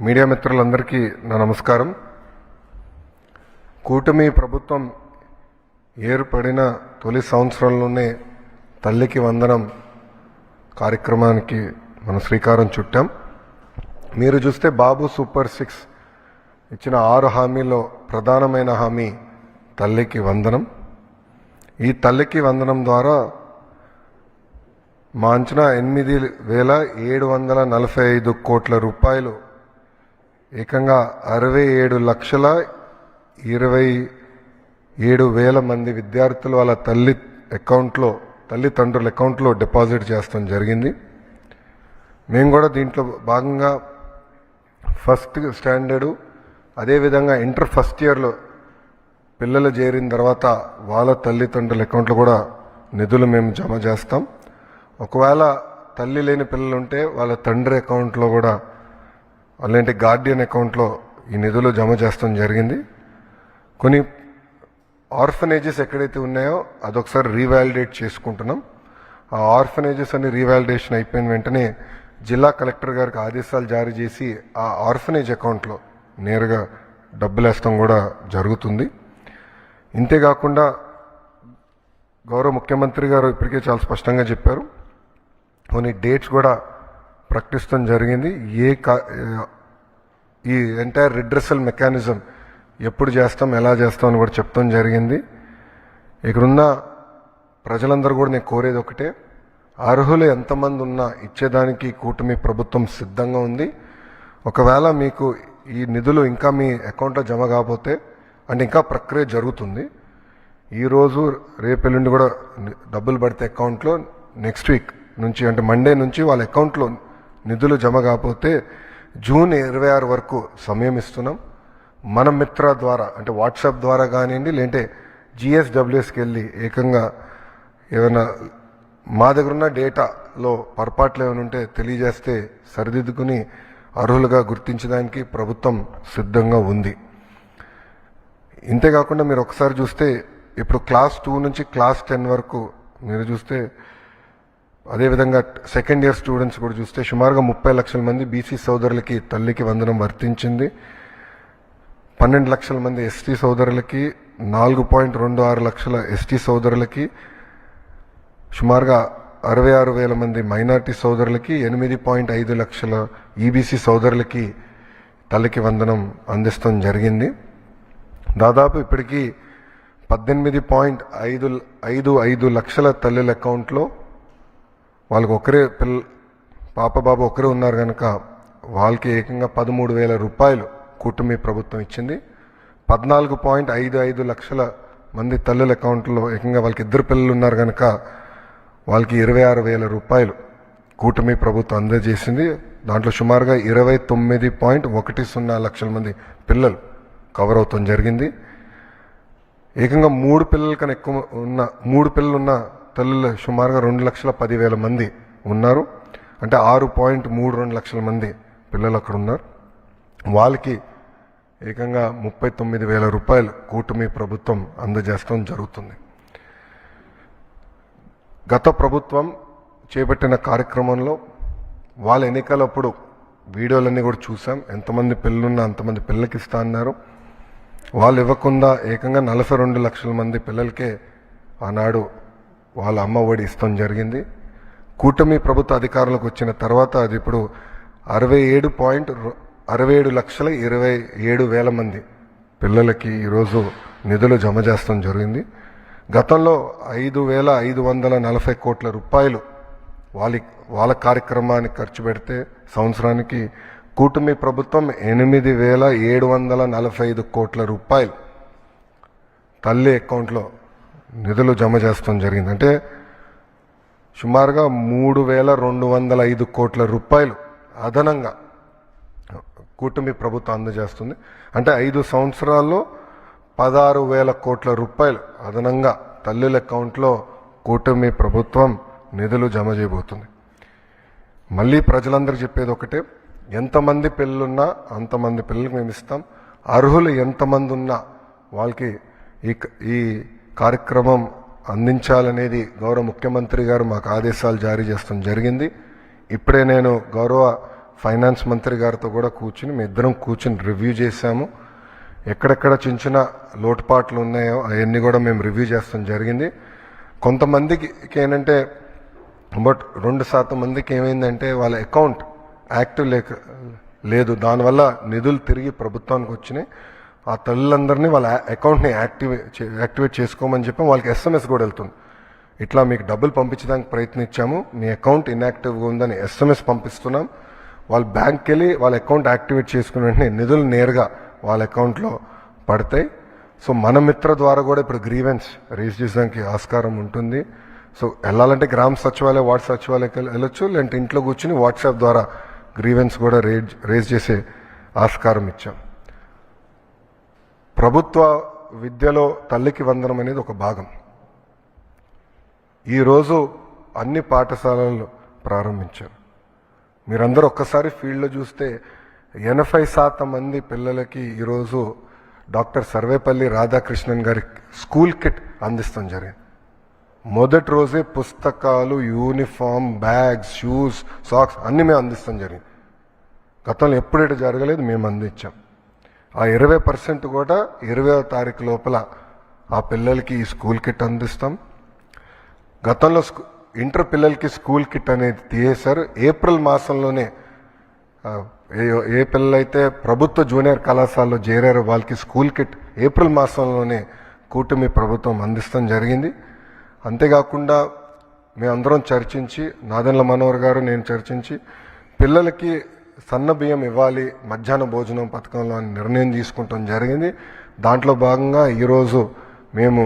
Media మిత్రులందరికీ నా నమస్కారం. కూటమి ప్రభుత్వం ఏర్పడిన తొలి సంవత్సరంలోనే తల్లికి వందనం కార్యక్రమానికి మనం శ్రీకారం చుట్టాం. మీరు చూస్తే బాబు సూపర్ 6 ఇచ్చిన 6 హామీల్లో ప్రధానమైన హామీ తల్లికి వందనం. ఈ తల్లికి వందనం ద్వారా మా అంచనా 8,745 కోట్ల రూపాయలు ఏకంగా 67,27,000 మంది విద్యార్థులు వాళ్ళ తల్లిదండ్రుల అకౌంట్లో డిపాజిట్ చేస్తాం జరిగింది. మేము కూడా దీంట్లో భాగంగా ఫస్ట్ స్టాండర్డు అదేవిధంగా ఇంటర్ ఫస్ట్ ఇయర్లో పిల్లలు చేరిన తర్వాత వాళ్ళ తల్లిదండ్రుల అకౌంట్లో కూడా నిధులు మేము జమ చేస్తాం. ఒకవేళ తల్లి లేని పిల్లలు ఉంటే వాళ్ళ తండ్రి అకౌంట్లో కూడా అలాంటి గార్డియన్ అకౌంట్లో ఈ నిధులు జమ చేస్తాం జరిగింది. కొన్ని ఆర్ఫనేజెస్ ఎక్కడైతే ఉన్నాయో అదొకసారి రీవాలిడేట్ చేసుకుంటున్నాం. ఆ ఆర్ఫనేజెస్ అన్ని రీవాలిడేషన్ అయిపోయిన వెంటనే జిల్లా కలెక్టర్ గారికి ఆదేశాలు జారీ చేసి ఆ ఆర్ఫనేజ్ అకౌంట్లో నేరుగా డబ్బులు వేస్తాం కూడా జరుగుతుంది. ఇంతేకాకుండా గౌరవ ముఖ్యమంత్రి గారు ఇప్పటికే చాలా స్పష్టంగా చెప్పారు. కొన్ని డేట్స్ కూడా ప్రకటిస్తాం జరిగింది. ఈ ఎంటైర్ రిడ్రెసల్ మెకానిజం ఎప్పుడు చేస్తాం, ఎలా చేస్తాం అని కూడా చెప్తాం జరిగింది. ఇక్కడున్న ప్రజలందరూ కూడా నేను కోరేది ఒకటే, అర్హులు ఎంతమంది ఉన్నా ఇచ్చేదానికి కూటమి ప్రభుత్వం సిద్ధంగా ఉంది. ఒకవేళ మీకు ఈ నిధులు ఇంకా మీ అకౌంట్లో జమ కాకపోతే అంటే ఇంకా ప్రక్రియ జరుగుతుంది. ఈరోజు రేపెల్లుండి కూడా డబ్బులు పడితే అకౌంట్లో నెక్స్ట్ వీక్ నుంచి అంటే మండే నుంచి వాళ్ళ అకౌంట్లో నిధులు జమ కాకపోతే జూన్ 26 వరకు సమయం ఇస్తున్నాం. మన మిత్ర ద్వారా అంటే వాట్సాప్ ద్వారా కానివ్వండి, లేదంటే GSWSకి వెళ్ళి ఏకంగా ఏమైనా మా దగ్గర ఉన్న డేటాలో పొరపాట్లు ఏమైనా ఉంటే తెలియజేస్తే సరిదిద్దుకుని అర్హులుగా గుర్తించడానికి ప్రభుత్వం సిద్ధంగా ఉంది. ఇంతేకాకుండా మీరు ఒకసారి చూస్తే ఇప్పుడు క్లాస్ 2 నుంచి క్లాస్ 10 వరకు మీరు చూస్తే అదేవిధంగా సెకండ్ ఇయర్ స్టూడెంట్స్ కూడా చూస్తే సుమారుగా 30 లక్షల మంది బీసీ సోదరులకి తల్లికి వందనం వర్తించింది. 12 లక్షల మంది ఎస్టీ సోదరులకి, 4.26 లక్షల ఎస్టీ సోదరులకి, సుమారుగా 66,000 మంది మైనార్టీ సోదరులకి, 8.5 లక్షల ఈబీసీ సోదరులకి తల్లికి వందనం అందిస్తాం జరిగింది. దాదాపు ఇప్పటికీ 18.55 లక్షల తల్లుల అకౌంట్లో వాళ్ళకి ఒకరే పాప బాబు ఒకరే ఉన్నారు కనుక వాళ్ళకి ఏకంగా 13,000 రూపాయలు కూటమి ప్రభుత్వం ఇచ్చింది. 14.55 లక్షల మంది తల్లుల అకౌంట్లో ఏకంగా వాళ్ళకి 2 పిల్లలు ఉన్నారు కనుక వాళ్ళకి 26,000 రూపాయలు కూటమి ప్రభుత్వం అందజేసింది. దాంట్లో సుమారుగా 29.10 లక్షల మంది పిల్లలు కవర్ అవుతాం జరిగింది. ఏకంగా 3 పిల్లల కన్నా ఎక్కువ ఉన్న 3 పిల్లలు ఉన్న తల్లులు సుమారుగా 2,10,000 మంది ఉన్నారు. అంటే 6.32 లక్షల మంది పిల్లలు అక్కడ ఉన్నారు. వాళ్ళకి ఏకంగా 39,000 రూపాయలు కూటమి ప్రభుత్వం అందజేస్తాం జరుగుతుంది. గత ప్రభుత్వం చేపట్టిన కార్యక్రమంలో వాళ్ళ ఎన్నికలప్పుడు వీడియోలన్నీ కూడా చూసాం. ఎంతమంది పిల్లలున్నా అంతమంది పిల్లలకి ఇస్తా అన్నారు. వాళ్ళు ఇవ్వకుండా ఏకంగా 42 లక్షల మంది పిల్లలకే ఆనాడు వాళ్ళ అమ్మ ఒడి ఇస్తాం జరిగింది. కూటమి ప్రభుత్వ అధికారులకు వచ్చిన తర్వాత అది ఇప్పుడు 67,27,000 మంది పిల్లలకి ఈరోజు నిధులు జమ చేస్తాం జరిగింది. గతంలో 5,540 కోట్ల రూపాయలు వాళ్ళ కార్యక్రమానికి ఖర్చు పెడితే సంవత్సరానికి కూటమి ప్రభుత్వం 8,745 కోట్ల రూపాయలు తల్లి అకౌంట్లో నిధులు జమ చేస్తాం జరిగింది. అంటే సుమారుగా 3,205 కోట్ల రూపాయలు అదనంగా కూటమి ప్రభుత్వం అందజేస్తుంది. అంటే 5 సంవత్సరాల్లో 16,000 కోట్ల రూపాయలు అదనంగా తల్లుల అకౌంట్లో కూటమి ప్రభుత్వం నిధులు జమ చేయబోతుంది. మళ్ళీ ప్రజలందరూ చెప్పేది ఒకటే, ఎంతమంది పిల్లలున్నా అంతమంది పిల్లలకి మేము ఇస్తాం. అర్హులు ఎంతమంది ఉన్నా వాళ్ళకి ఈ కార్యక్రమం అందించాలనేది గౌరవ ముఖ్యమంత్రి గారు మాకు ఆదేశాలు జారీ చేస్తాం జరిగింది. ఇప్పుడే నేను గౌరవ ఫైనాన్స్ మంత్రి గారితో కూడా కూర్చుని మీ ఇద్దరం కూర్చుని రివ్యూ చేశాము. ఎక్కడెక్కడ చిన్న చిన్న లోటుపాట్లు ఉన్నాయో అవన్నీ కూడా మేము రివ్యూ చేస్తాం జరిగింది. కొంతమందికి ఏంటంటే బట్ 2% మందికి ఏమైందంటే వాళ్ళ అకౌంట్ యాక్టివ్ లేదు, దానివల్ల నిధులు తిరిగి ప్రభుత్వానికి వచ్చినాయి. ఆ తల్లులందరినీ వాళ్ళ అకౌంట్ని యాక్టివేట్ చేసుకోమని చెప్పి వాళ్ళకి SMS కూడా వెళ్తుంది. ఇట్లా మీకు డబ్బులు పంపించడానికి ప్రయత్నించాము, మీ అకౌంట్ ఇన్యాక్టివ్గా ఉందని SMS పంపిస్తున్నాం. వాళ్ళు బ్యాంక్కి వెళ్ళి వాళ్ళ అకౌంట్ యాక్టివేట్ చేసుకున్న వెంటనే నిధులు నేరుగా వాళ్ళ అకౌంట్లో పడతాయి. సో మన మిత్ర ద్వారా కూడా ఇప్పుడు గ్రీవెన్స్ రేజ్ చేయడానికి ఆస్కారం ఉంటుంది. సో వెళ్ళాలంటే గ్రామ సచివాలయం వార్డు సచివాలయకి వెళ్ళొచ్చు, లేదంటే ఇంట్లో కూర్చుని వాట్సాప్ ద్వారా గ్రీవెన్స్ కూడా రేజ్ చేసే ఆస్కారం ఇచ్చాం. ప్రభుత్వ విద్యలో తల్లికి వందనం అనేది ఒక భాగం. ఈరోజు అన్ని పాఠశాలలు ప్రారంభించారు. మీరందరూ ఒక్కసారి ఫీల్డ్లో చూస్తే 80% మంది పిల్లలకి ఈరోజు డాక్టర్ సర్వేపల్లి రాధాకృష్ణన్ గారి స్కూల్ కిట్ అందిస్తాం జరిగింది. మొదటి రోజే పుస్తకాలు, యూనిఫామ్, బ్యాగ్స్, షూస్, సాక్స్ అన్నీ మేము అందిస్తాం జరిగింది. గతంలో ఎప్పుడైతే జరగలేదు, మేము అందించాం. ఆ 20% కూడా 20వ తారీఖు లోపల ఆ పిల్లలకి ఈ స్కూల్ కిట్ అందిస్తాం. గతంలో ఇంటర్ పిల్లలకి స్కూల్ కిట్ అనేది తీసేశారు. ఏప్రిల్ మాసంలోనే ఏ పిల్లలైతే ప్రభుత్వ జూనియర్ కళాశాలలో చేరారో వాళ్ళకి స్కూల్ కిట్ ఏప్రిల్ మాసంలోనే కూటమి ప్రభుత్వం అందిస్తాం జరిగింది. అంతేకాకుండా మేమందరం చర్చించి, నాదెండ్ల మనోహర్ గారు నేను చర్చించి పిల్లలకి సన్న బియ్యం ఇవ్వాలి మధ్యాహ్న భోజనం పథకంలో అని నిర్ణయం తీసుకుంటాం జరిగింది. దాంట్లో భాగంగా ఈరోజు మేము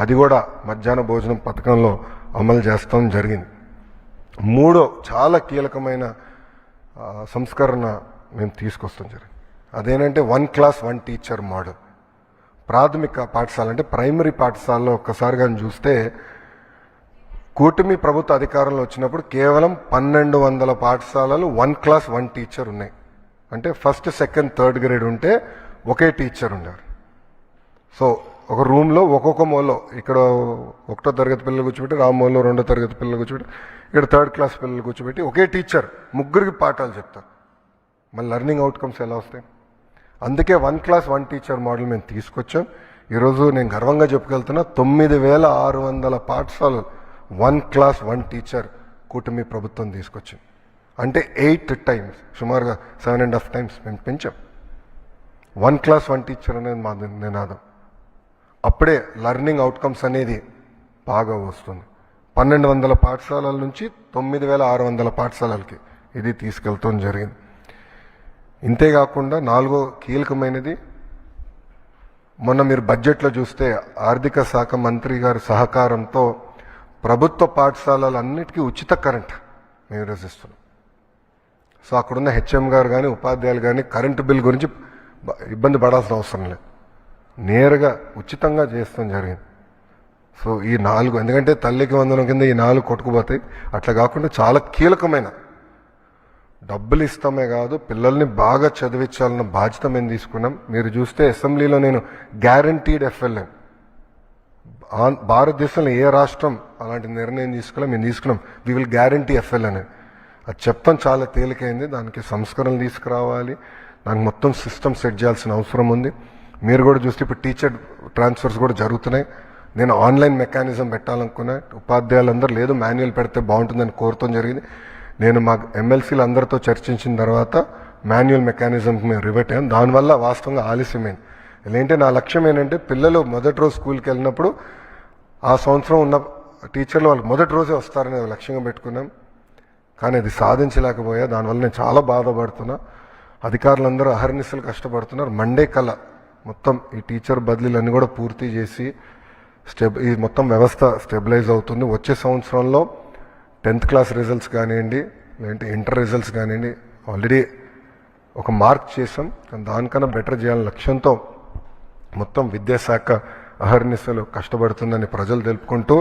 అది కూడా మధ్యాహ్న భోజనం పథకంలో అమలు చేస్తాం జరిగింది. మూడో చాలా కీలకమైన సంస్కరణ మేము తీసుకొస్తాం జరిగింది. అదేంటంటే 1 క్లాస్ 1 టీచర్ మోడల్. ప్రాథమిక పాఠశాల అంటే ప్రైమరీ పాఠశాలలో ఒక్కసారి కానీ చూస్తే కూటమి ప్రభుత్వ అధికారంలో వచ్చినప్పుడు కేవలం 1200 పాఠశాలలు 1 క్లాస్ 1 టీచర్ ఉన్నాయి. అంటే ఫస్ట్, సెకండ్, థర్డ్ గ్రేడ్ ఉంటే ఒకే టీచర్ ఉండేవారు. సో ఒక రూమ్లో ఒక్కొక్క మూలలో, ఇక్కడ 1వ తరగతి పిల్లలు కూర్చోబెట్టి, రామ్మోల్లో 2వ తరగతి పిల్లలు కూర్చోబెట్టి, ఇక్కడ 3rd క్లాస్ పిల్లలు కూర్చోబెట్టి ఒకే టీచర్ ముగ్గురికి పాఠాలు చెప్తారు. మళ్ళీ లెర్నింగ్ అవుట్కమ్స్ ఎలా వస్తాయి? అందుకే 1 క్లాస్ 1 టీచర్ మోడల్ మేము తీసుకొచ్చాం. ఈరోజు నేను గర్వంగా చెప్పుకెళ్తున్నా, 9600 పాఠశాలలు 1 క్లాస్ 1 టీచర్ కూటమి ప్రభుత్వం తీసుకొచ్చింది. అంటే 8 టైమ్స్, సుమారుగా 7.5 టైమ్స్ మేము పెంచాం. 1 క్లాస్ 1 టీచర్ అనేది మా నినాదం. అప్పుడే లెర్నింగ్ అవుట్కమ్స్ అనేది బాగా వస్తుంది. 1200 పాఠశాలల నుంచి 9600 పాఠశాలలకి ఇది తీసుకెళ్తాం జరిగింది. ఇంతేకాకుండా 4వ కీలకమైనది, మొన్న మీరు బడ్జెట్లో చూస్తే ఆర్థిక శాఖ మంత్రి గారి సహకారంతో ప్రభుత్వ పాఠశాలలన్నిటికీ ఉచిత కరెంట్ మేము రచిస్తున్నాం. సో అక్కడున్న HM గారు కానీ ఉపాధ్యాయులు కానీ కరెంటు బిల్ గురించి ఇబ్బంది పడాల్సిన అవసరం లేదు, నేరుగా ఉచితంగా చేస్తాం జరిగింది. సో ఈ 4, ఎందుకంటే తల్లికి వందనం కింద ఈ 4 కొట్టుకుపోతాయి. అట్లా కాకుండా చాలా కీలకమైన డబ్బులు ఇస్తామే కాదు, పిల్లల్ని బాగా చదివించాలన్న బాధ్యత మేము తీసుకున్నాం. మీరు చూస్తే అసెంబ్లీలో నేను గ్యారంటీడ్ FLN, భారతదేశంలో ఏ రాష్ట్రం అలాంటి నిర్ణయం తీసుకోలే, మేము తీసుకున్నాం. వి విల్ గ్యారంటీ FLN అని. అది చెప్తాం చాలా తేలికైంది. దానికి సంస్కరణలు తీసుకురావాలి, దానికి మొత్తం సిస్టమ్ సెట్ చేయాల్సిన అవసరం ఉంది. మీరు కూడా చూస్తే ఇప్పుడు టీచర్ ట్రాన్స్ఫర్స్ కూడా జరుగుతున్నాయి. నేను ఆన్లైన్ మెకానిజం పెట్టాలనుకున్నా, ఉపాధ్యాయులందరూ లేదు మాన్యువల్ పెడితే బాగుంటుందని కోరటం జరిగింది. నేను మా MLCలు అందరితో చర్చించిన తర్వాత మాన్యువల్ మెకానిజంకి మేము రివర్ట్ అయ్యాం. దానివల్ల వాస్తవంగా ఆలస్యమైంది. ఏంటంటే నా లక్ష్యం ఏంటంటే పిల్లలు మొదటి రోజు స్కూల్కి వెళ్ళినప్పుడు ఆ సంవత్సరం ఉన్న టీచర్లు వాళ్ళు మొదటి రోజే వస్తారని లక్ష్యంగా పెట్టుకున్నాం. కానీ అది సాధించలేకపోయా. దానివల్ల నేను చాలా బాధపడుతున్నా. అధికారులందరూ అహర్నిశలు కష్టపడుతున్నారు. మండే కల్లా మొత్తం ఈ టీచర్ బదిలీలన్నీ కూడా పూర్తి చేసి ఈ మొత్తం వ్యవస్థ స్టెబిలైజ్ అవుతుంది. వచ్చే సంవత్సరంలో 10th క్లాస్ రిజల్ట్స్ కానివ్వండి, లేదంటే ఇంటర్ రిజల్ట్స్ కానివ్వండి, ఆల్రెడీ ఒక మార్క్ చేసాం. దానికన్నా బెటర్ చేయాలని లక్ష్యంతో మొత్తం విద్యాశాఖ అహర్నిశలు కష్టపడుతుందని ప్రజలు తెలుపుకుంటూ